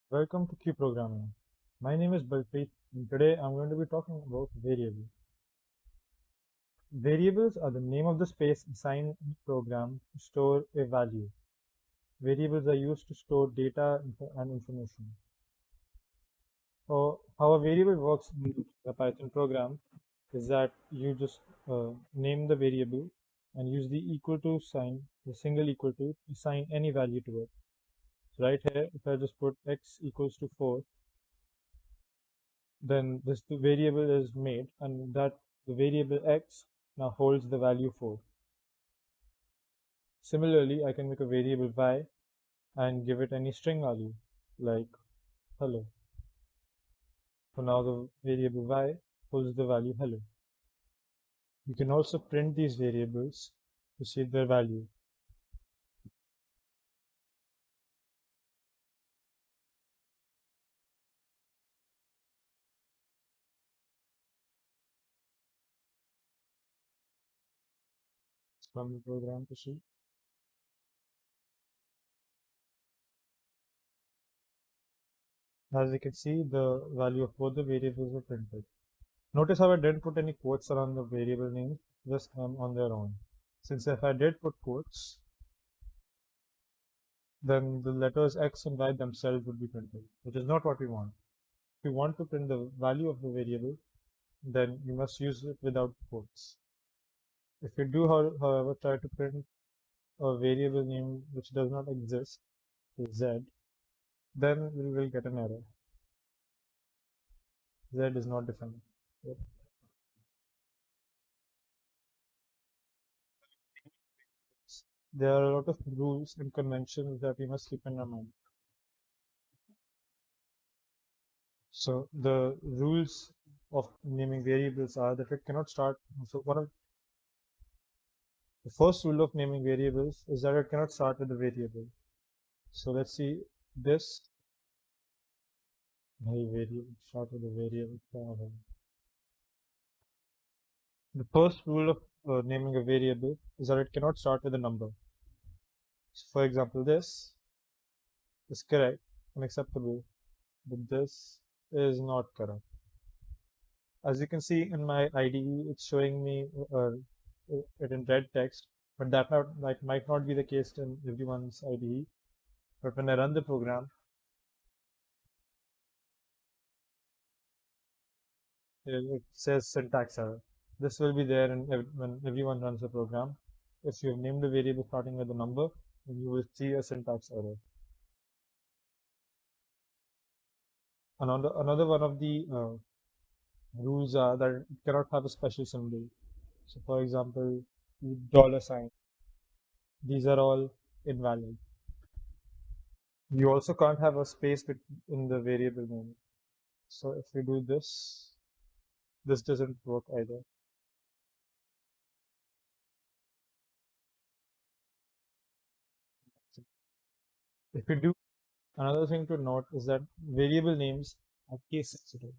Welcome to Q Programming. My name is Balpreet and today I'm going to be talking about variables. Variables are the name of the space assigned in a program to store a value. Variables are used to store data and information. So how a variable works in the Python program is that you just name the variable and use the equal to sign, the single equal to assign any value to it. So right here, if I just put x equals to 4, then this the variable is made and that the variable x now holds the value 4. Similarly, I can make a variable y and give it any string value like hello. So now the variable y holds the value hello. You can also print these variables to see their value. From the program to see. As you can see, the value of both the variables are printed. Notice how I didn't put any quotes around the variable names, just on their own. Since if I did put quotes, then the letters x and y themselves would be printed, which is not what we want. If you want to print the value of the variable, then you must use it without quotes. If you do, however, try to print a variable name which does not exist, z, then we will get an error. Z is not defined. Yep. There are a lot of rules and conventions that we must keep in our mind. So the rules of naming variables are that it cannot start. So one of the first rule of naming variables is that it cannot start with a variable. So let's see this. Variable start with a variable. The first rule of naming a variable is that it cannot start with a number. So for example, this is correct and acceptable, but this is not correct. As you can see in my IDE, it's showing me it in red text, but that might not be the case in everyone's IDE. But when I run the program, it says syntax error. This will be there when everyone runs the program. If you have named a variable starting with a number, then you will see a syntax error. Another one of the rules are that it cannot have a special symbol. So for example, dollar sign. These are all invalid. You also can't have a space in the variable name. So if we do this, this doesn't work either. If we do, another thing to note is that variable names are case sensitive.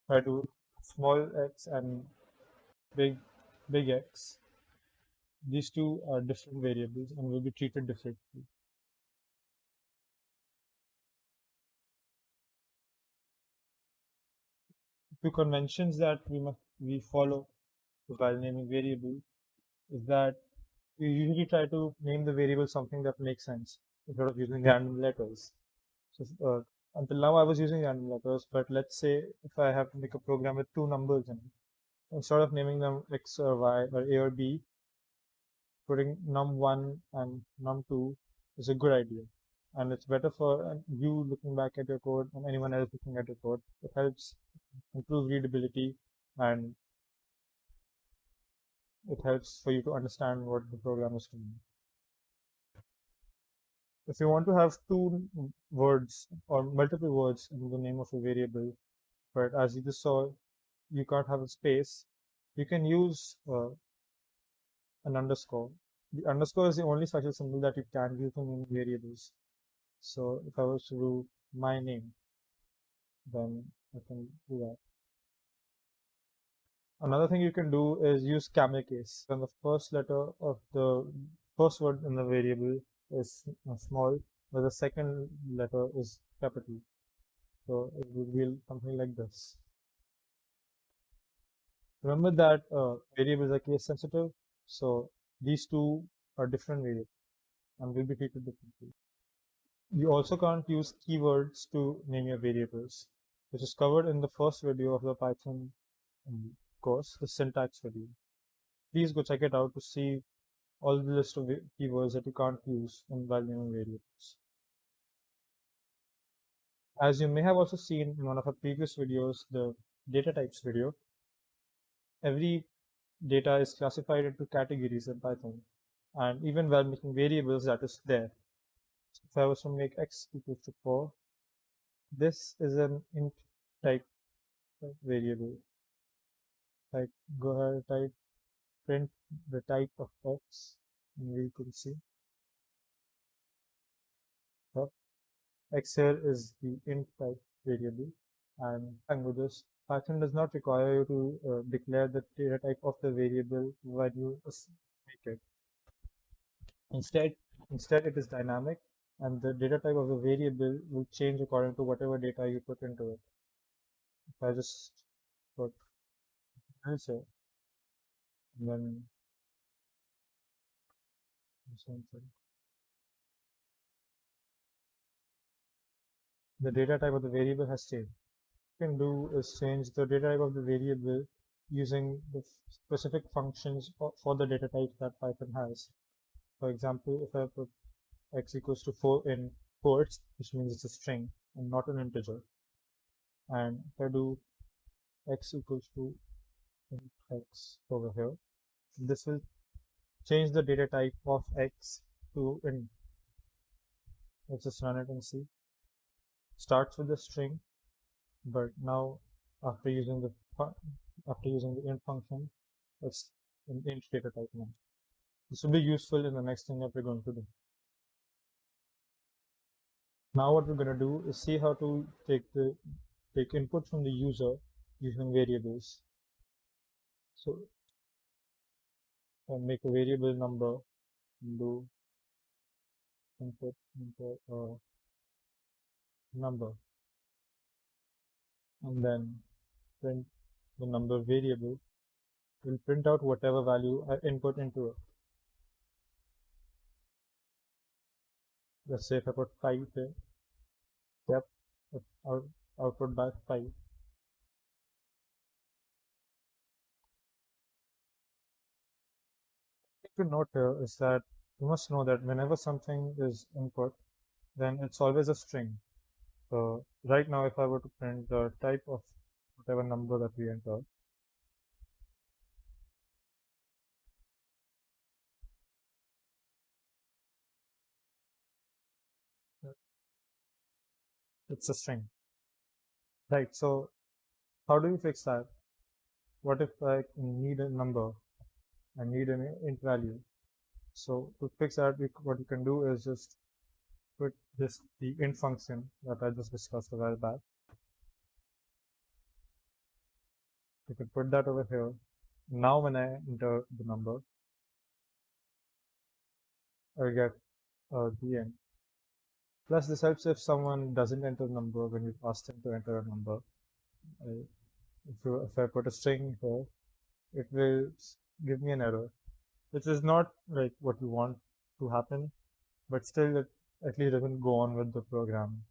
If I do small x and big big X, these two are different variables and will be treated differently. Two conventions that we follow while naming variable is that we usually try to name the variable something that makes sense instead of using random letters. So until now I was using random letters, but let's say if I have to make a program with two numbers in it, instead of naming them x or y or a or b, putting num1 and num2 is a good idea. And it's better for you looking back at your code and anyone else looking at your code. It helps improve readability and it helps for you to understand what the program is doing. If you want to have two words or multiple words in the name of a variable, but as you just saw, you can't have a space, you can use an underscore. The underscore is the only special symbol that you can use in name variables. So if I was to do my name, then I can do that. Another thing you can do is use camel case. When the first letter of the first word in the variable is small, but the second letter is capital. So it will be something like this. Remember that variables are case sensitive, so these two are different variables and will be treated differently. You also can't use keywords to name your variables, which is covered in the first video of the Python course, the syntax video. Please go check it out to see all the list of keywords that you can't use while naming variables. As you may have also seen in one of our previous videos, the data types video, every data is classified into categories in Python. And even while making variables, that is there. If I was to make x equals to 4, this is an int type variable. Like go ahead, type print the type of x, and we can see that x here is the int type variable. And with this, Python does not require you to declare the data type of the variable when you make it. Instead, it is dynamic, and the data type of the variable will change according to whatever data you put into it. If I just put else here, and then the data type of the variable has changed. What you can do is change the data type of the variable using the specific functions for the data type that Python has. For example, if I put x equals to 4 in quotes, which means it's a string and not an integer, and if I do x equals to x over here, this will change the data type of x to int. Let's just run it and see. Starts with a string, but now after using the int function, it's an int data type now. This will be useful in the next thing that we're going to do. Now what we're going to do is see how to take input from the user using variables. So make a variable number, do input number, and then print the number variable. Will print out whatever value I input into it. Let's say if I put 5 here, yep, output back 5. To note here is that you must know that whenever something is input, then it's always a string. So right now, if I were to print the type of whatever number that we enter, it's a string, right? So how do we fix that? What if I need a number? I need an int value. So to fix that, what you can do is just put the int function that I just discussed a while back. You can put that over here. Now when I enter the number, I get the int. Plus this helps if someone doesn't enter the number when you've asked them to enter a number. If I put a string here, it will give me an error, which is not like what you want to happen, but still it at least doesn't go on with the program.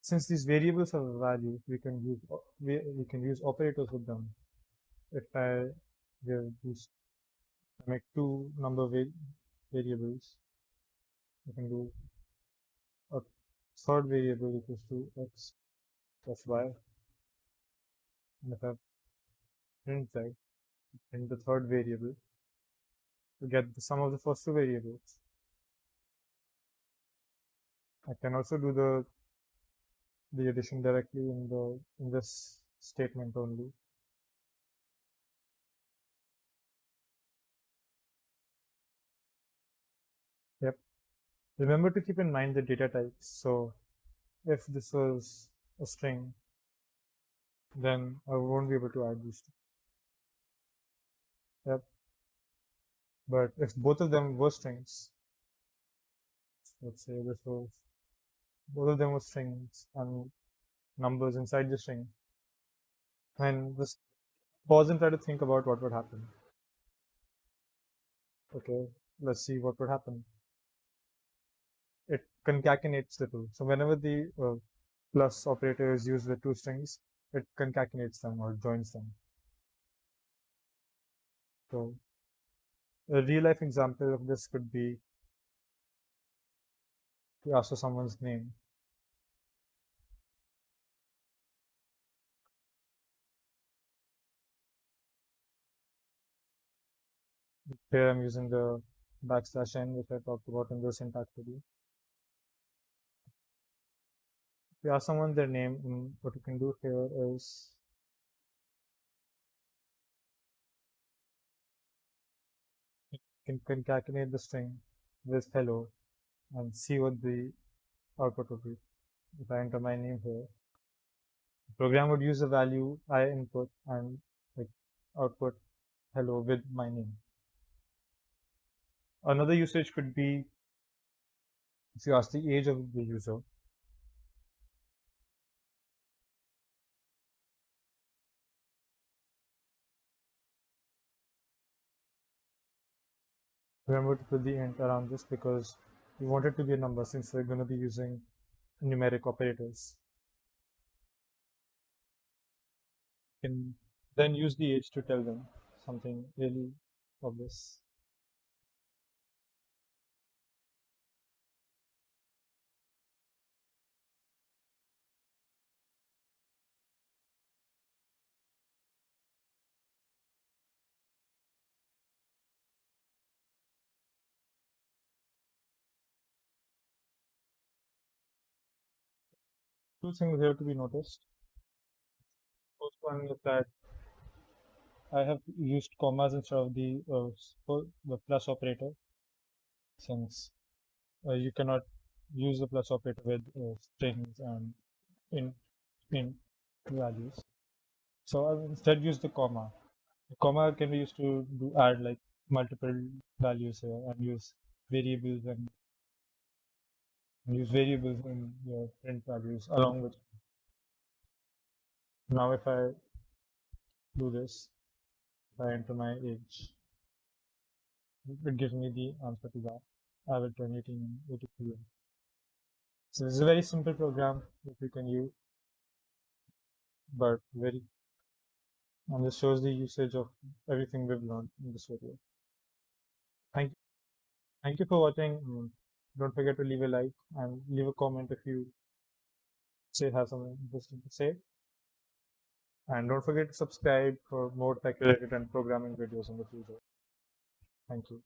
Since these variables have a value, we can use operators with them. If I make two number variables, I can do a third variable equals to x plus y, and if I print that in the third variable to get the sum of the first two variables. I can also do the addition directly in this statement only. Yep. Remember to keep in mind the data types. So if this was a string, then I won't be able to add these two. Yep. But if both of them were strings, let's say this was both of them were strings and numbers inside the string, then just pause and try to think about what would happen. Okay, let's see what would happen. It concatenates the two. So whenever the plus operator is used with two strings, it concatenates them or joins them. So a real life example of this could be to ask for someone's name. Here I'm using the \n, which I talked about in the syntax video. If you ask someone their name, what you can do here is you can concatenate the string with hello and see what the output would be. If I enter my name here, the program would use the value I input and like output hello with my name. Another usage could be if you ask the age of the user. Remember to put the int around this because we want it to be a number since we're going to be using numeric operators. You can then use the age to tell them something really obvious. Two things here to be noticed. First one is that I have used commas instead of the plus operator since you cannot use the plus operator with strings and in values. So I will instead use the comma. The comma can be used to add like multiple values here and use variables and use variables in your print values along with. Now if I do this, if I enter my age, it gives me the answer to that. I will turn 18 in 83. So this is a very simple program that you can use, but very, and this shows the usage of everything we've learned in this video. Thank, thank you for watching. Don't forget to leave a like and leave a comment if you have something interesting to say. And don't forget to subscribe for more tech related and programming videos in the future. Thank you.